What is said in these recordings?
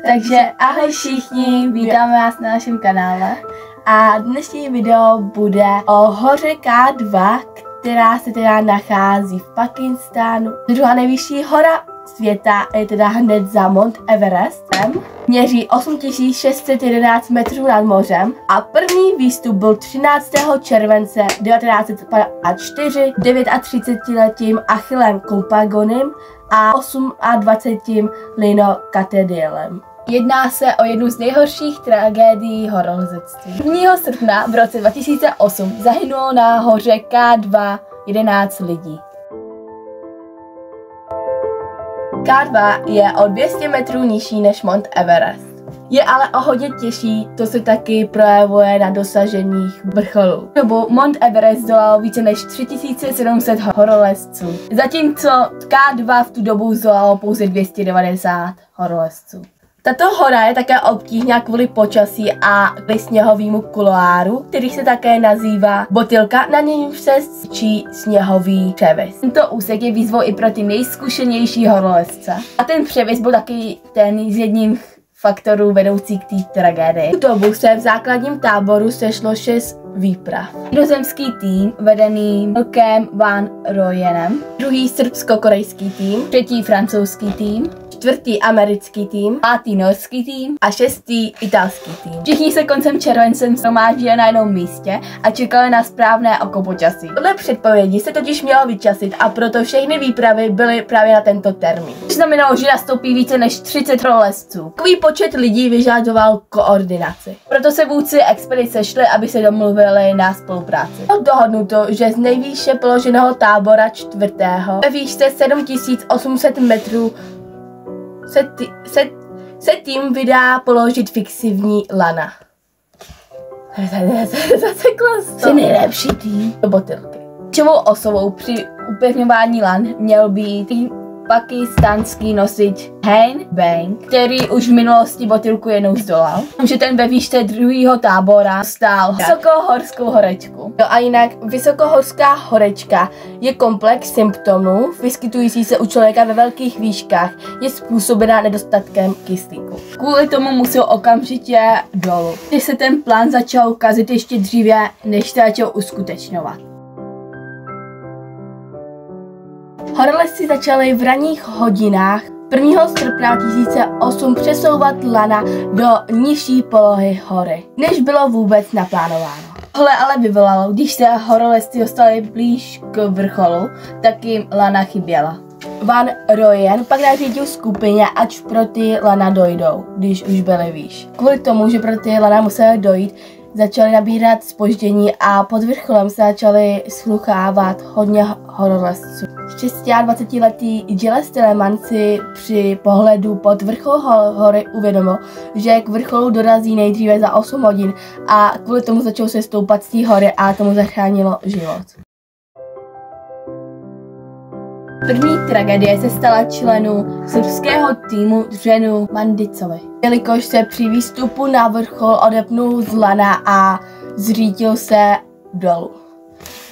Takže ahoj všichni, vítáme vás na našem kanále. A dnešní video bude o hoře K2, která se teda nachází v Pákistánu. Druhá nejvyšší hora světa je teda hned za Mount Everestem. Měří 8611 metrů nad mořem a první výstup byl 13. července 1954 39letým Achillem Kompagonem a 28. Lino Katedielem. Jedná se o jednu z nejhorších tragédií horolezectví. 1. srpna v roce 2008 zahynulo na hoře K2 11 lidí. K2 je o 200 metrů nižší než Mount Everest. Je ale o hodně těžší, to se taky projevuje na dosažených vrcholů. V dobu Mount Everest zdolalo více než 3700 horolezců, zatímco K2 v tu dobu zdolalo pouze 290 horolezců. Tato hora je také obtížná kvůli počasí a sněhovému kuloáru, který se také nazývá Botylka, na němž se stříčí sněhový převis. Tento úsek je výzvou i pro ty nejzkušenější horolezce. A ten převis byl taky ten z jedním faktorů vedoucí k té tragédii. V tu dobu se v základním táboru sešlo 6 výprav. Inozemský tým vedený Milkem Van Rooyenem, druhý srbsko-korejský tým, třetí francouzský tým, čtvrtý americký tým, pátý norský tým a šestý italský tým. Všichni se koncem července shromáždili na jednom místě a čekali na správné oko počasí. Podle předpovědi se totiž mělo vyčasit a proto všechny výpravy byly právě na tento termín. To znamenalo, že nastoupí více než 30 horolezců. Takový počet lidí vyžadoval koordinaci. Proto se vůdci expedice šli, aby se domluvili na spolupráci. Bylo dohodnuto, že z nejvýše položeného tábora čtvrtého ve výšce 7800 metrů se tým vydá položit fixivní lana. Zasekla se nejlepší tým do Botylky. Klíčovou osobou při upevňování lan měl být pakistánský nosič Hein Bank, který už v minulosti Botylku jednou zdolal. Že ten ve výšce druhého tábora stál vysokohorskou horečku. No a jinak vysokohorská horečka je komplex symptomů vyskytující se u člověka ve velkých výškách, je způsobená nedostatkem kyslíku. Kvůli tomu musel okamžitě dolů. Když se ten plán začal kazit ještě dříve, než se začal uskutečňovat. Horolezci začali v ranních hodinách 1. srpna 2008 přesouvat lana do nižší polohy hory, než bylo vůbec naplánováno. Tohle ale vyvolalo, když se horolezci dostali blíž k vrcholu, tak jim lana chyběla. Van Rooyen pak nařídil skupině, ať pro ty lana dojdou, když už byly výš. Kvůli tomu, že pro ty lana museli dojít, začali nabírat zpoždění a pod vrcholem se začali sluchávat hodně horolezců. 26letý Gilles Telemann si při pohledu pod vrchol hory uvědomil, že k vrcholu dorazí nejdříve za 8 hodin a kvůli tomu začal se stoupat z té hory a tomu zachránilo život. První tragédie se stala členů srbského týmu Dřenu Mandicovi, jelikož se při výstupu na vrchol odepnul z lana a zřítil se dolů.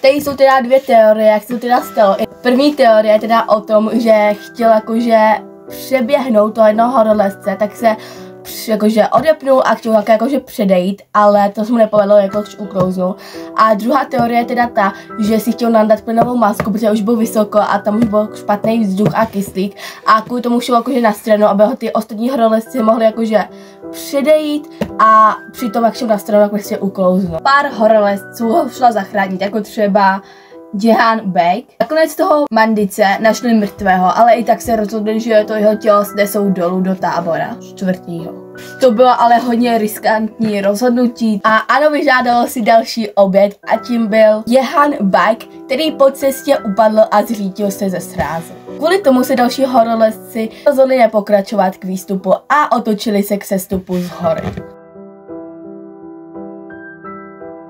Tady jsou teda dvě teorie, jak se to teda stalo. První teorie je teda o tom, že chtěl jakože přeběhnout toho jednoho horolezce, tak se jakože odepnul a chtěl jakože předejít, ale to se mu nepovedlo, jakož uklouznul. A druhá teorie je teda ta, že si chtěl nandat plynovou masku, protože už byl vysoko a tam už byl špatný vzduch a kyslík a kvůli tomu šel jakože na stranu, aby ho ty ostatní horolezci mohli jakože předejít a přitom jak šel na stranu, tak prostě uklouznul. Pár horolezců ho šla zachránit, jako třeba Jehan Bek. Nakonec toho Mandice našli mrtvého, ale i tak se rozhodli, že to jeho tělo snesou dolů do tábora čtvrtého. To bylo ale hodně riskantní rozhodnutí a ano, vyžádalo si další oběť a tím byl Jehan Bek, který po cestě upadl a zřítil se ze srázu. Kvůli tomu se další horolezci rozhodli nepokračovat k výstupu a otočili se k sestupu z hory.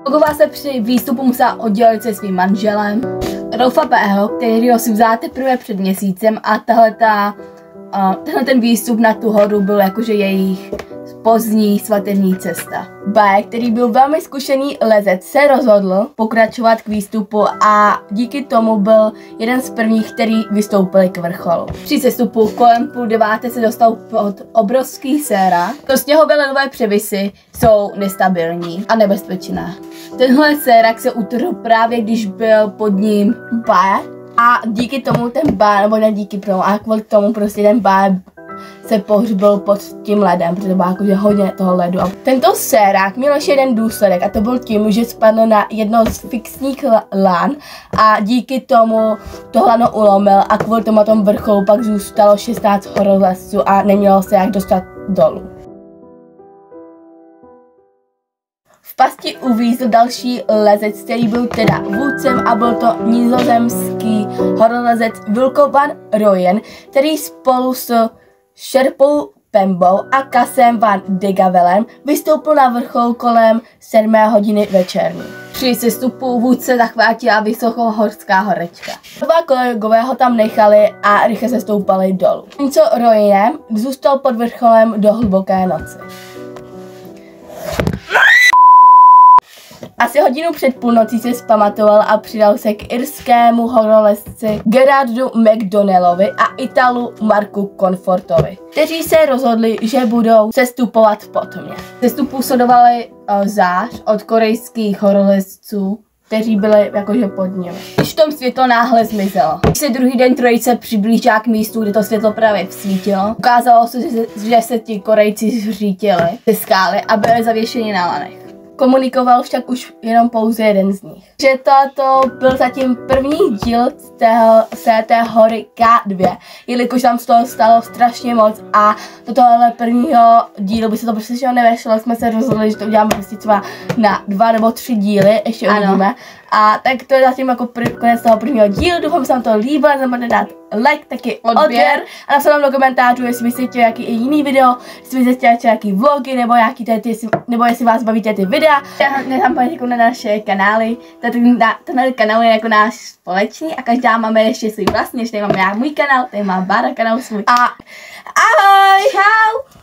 Logová se při výstupu musela oddělit se svým manželem, Rolfa P., kterýho si vzala teprve před měsícem a tenhle ten výstup na tu horu byl jakože jejich pozdní svatební cesta. Bae, který byl velmi zkušený lezec, se rozhodl pokračovat k výstupu a díky tomu byl jeden z prvních, který vystoupili k vrcholu. Při sestupu kolem 8:30 se dostal pod obrovský sérák. To sněhové ledové převisy jsou nestabilní a nebezpečné. Tenhle sérák se utrhl právě, když byl pod ním Bae a díky tomu ten Bae, nebo ne díky tomu, a kvůli tomu prostě ten Bae se pohřbil pod tím ledem, protože bylo jakože hodně toho ledu. A tento sérák měl ještě jeden důsledek a to byl tím, že spadl na jedno z fixních lán a díky tomu to lano ulomil a kvůli tomu na tom vrcholu pak zůstalo 16 horolezců a nemělo se jak dostat dolů. V pasti uvízl další lezec, který byl teda vůdcem a byl to nizozemský horolezec Wilco van Rooyen, který spolu s Sherpou Pembou a Casem van de Gavelem vystoupil na vrchol kolem 7 hodiny večerní. Při sestupu vůdce zachvátila vysokohorská horečka. Dva kolegové ho tam nechali a rychle se stoupali dolů. Co Rooyen zůstal pod vrcholem do hluboké noci. Asi hodinu před půlnocí se zpamatoval a přidal se k irskému horolezci Gerardu McDonnellovi a Italu Marku Confortovi, kteří se rozhodli, že budou sestupovat po tmě. Sestupu sledovali zář od korejských horolezců, kteří byli jakože pod ním. Když v tom světlo náhle zmizelo. Když se druhý den trojice přiblížila k místu, kde to světlo právě svítilo, ukázalo se, že se ti Korejci zřítili ze skály a byli zavěšeni na lanech. Komunikoval však už jenom pouze jeden z nich. Že toto byl zatím první díl z té hory K2, jelikož tam z toho stalo strašně moc a do tohohle prvního dílu by se to prostě nevešlo, jsme se rozhodli, že to uděláme prostě třeba na 2 nebo 3 díly, ještě uvidíme. A tak to je zatím jako konec toho prvního dílu, doufám, že se vám to líbilo, nezapomeňte dát like, taky odběr a napsat nám do komentářů, jestli byste chtěli nějaký jiný video, jestli byste chtěli nějaký vlogy, nebo nějaký nebo jestli vás baví ty videa. Nezapomeňte jako na naše kanály, tenhle kanál je jako náš společný a každá máme ještě svůj vlastní, ještě tady mám já můj kanál, tady mám Bára kanál svůj. A ahoj! Čau!